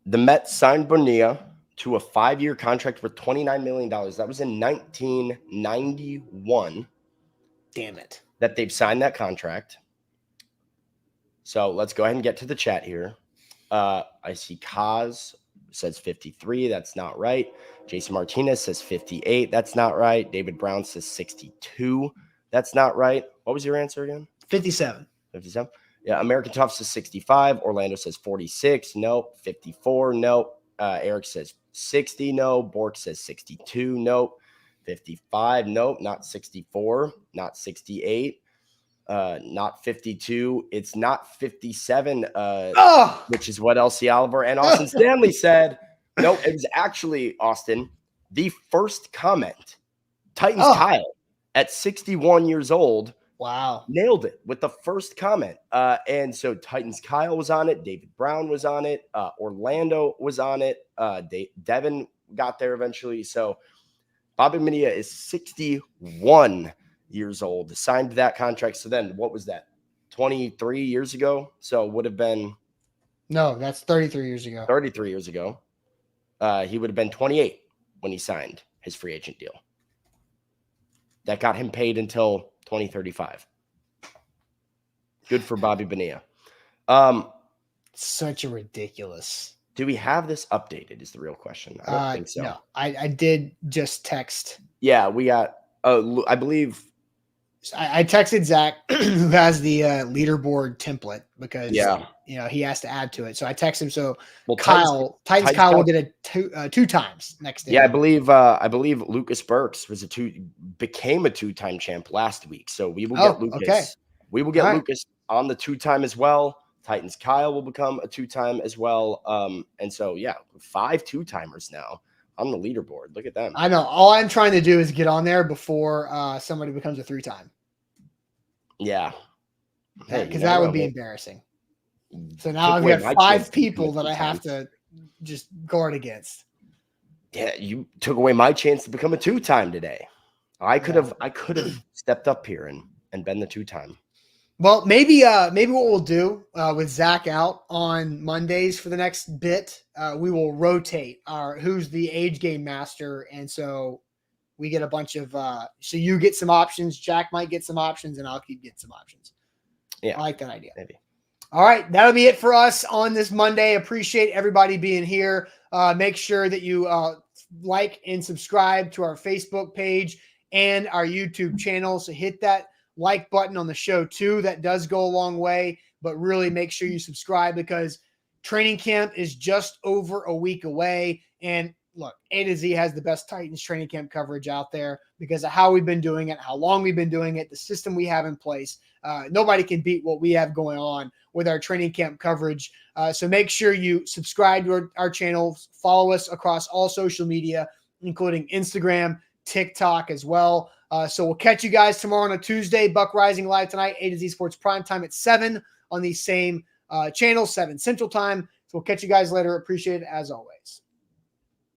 S2: The Mets signed Bonilla to a 5-year contract worth $29 million. That was in 1991.
S1: Damn it.
S2: That they've signed that contract. So let's go ahead and get to the chat here. I see Kaz says 53. That's not right. Jason Martinez says 58. That's not right. David Brown says 62. That's not right. What was your answer again?
S1: 57.
S2: 57? Yeah. American Tough says 65. Orlando says 46. Nope. 54. Nope. Eric says 60. No. Bork says 62. Nope. 55. Nope. Not 64. Not 68. Not 52. It's not 57. Which is what LC Oliver and Austin Stanley said. Nope. It was actually, Austin, the first comment. Titans Kyle at 61 years old.
S1: Wow.
S2: Nailed it with the first comment. And so Titans Kyle was on it. David Brown was on it. Orlando was on it. Devin got there eventually. So Bobby Bonilla is 61 years old. Signed that contract. So then what was that? 23 years ago? So it would have been.
S1: No, that's 33 years ago.
S2: 33 years ago. He would have been 28 when he signed his free agent deal. That got him paid until 2035. Good for Bobby Bonilla.
S1: Such a ridiculous.
S2: Do we have this updated is the real question. I don't think so.
S1: No, I did just text.
S2: Yeah, we got, I believe.
S1: I texted Zach, who has the leaderboard template, because he has to add to it. So I text him. So Titans Kyle will get a two times next day.
S2: Yeah, I believe Lucas Burks became a 2-time champ last week. So we will get Lucas. Okay. We will get Lucas on the 2-time as well. Titans Kyle will become a 2-time as well. And so 5 2-timers now on the leaderboard. Look at them.
S1: I know. All I'm trying to do is get on there before somebody becomes a 3-time.
S2: Yeah.
S1: Because that would be embarrassing. So now I've got 5 people that I have to just guard against.
S2: Yeah, you took away my chance to become a 2-time today. I could have stepped up here and been the 2-time.
S1: Well, maybe what we'll do with Zach out on Mondays for the next bit, we will rotate who's the age game master, and so we get a bunch of so you get some options, Jack might get some options, and I'll keep getting some options.
S2: Yeah,
S1: I like that idea.
S2: Maybe.
S1: All right, that'll be it for us on this Monday. Appreciate everybody being here. Make sure that you like and subscribe to our Facebook page and our YouTube channel. So hit that like button on the show too. That does go a long way, but really make sure you subscribe, because training camp is just over a week away. And look, A to Z has the best Titans training camp coverage out there because of how we've been doing it, how long we've been doing it, the system we have in place. Nobody can beat what we have going on with our training camp coverage. So make sure you subscribe to our channel, follow us across all social media, including Instagram, TikTok as well. So we'll catch you guys tomorrow on a Tuesday. Buck Rising live tonight, A to Z Sports Prime Time at 7 on the same channel, 7 Central Time. So we'll catch you guys later. Appreciate it as always.